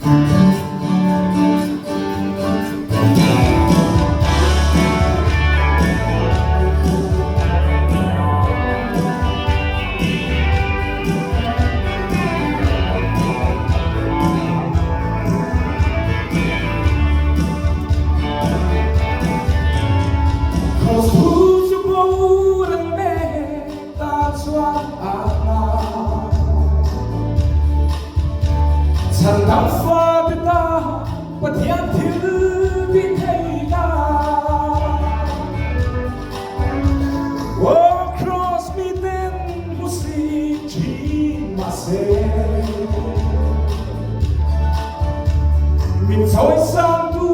ฉันทำฟ้าด้วยตาว่าเทียมถือพิเทยา Oh cross me then who see myself min thôi sang du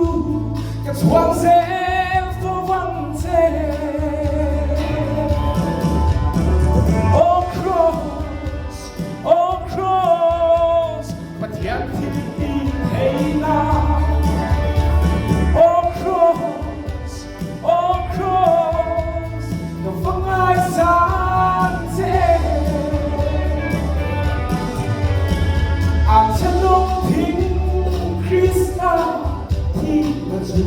cái chuang sẽ for one day Oh cross but yet hey now Oh cross the fang ai san thế anh sẽ luôn thinh Krista thì mà dù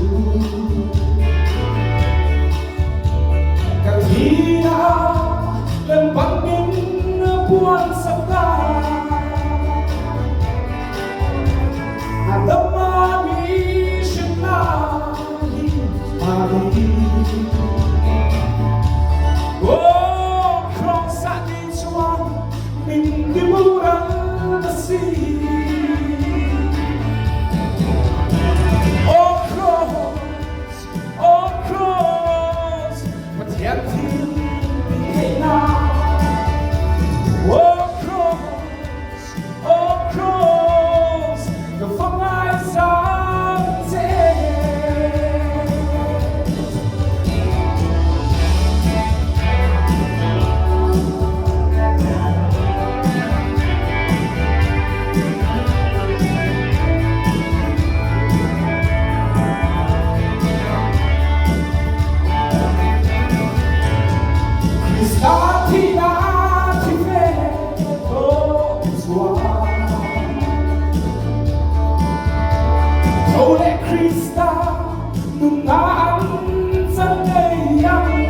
cả khi đã lên bắt mình buồn sắp ta Adamami Shemali Mali Oh, cross at each one in the moon and the sea Oh, cross but yet he became now Oh, cross the fang ai san thế Krista thì đã thì về thôi xóa Thôi lẽ Krista nung ngán dân đầy yang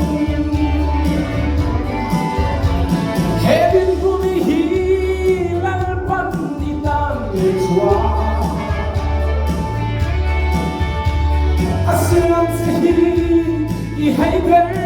Heaven vui hilang panditan lejua Asian sehi ihai ber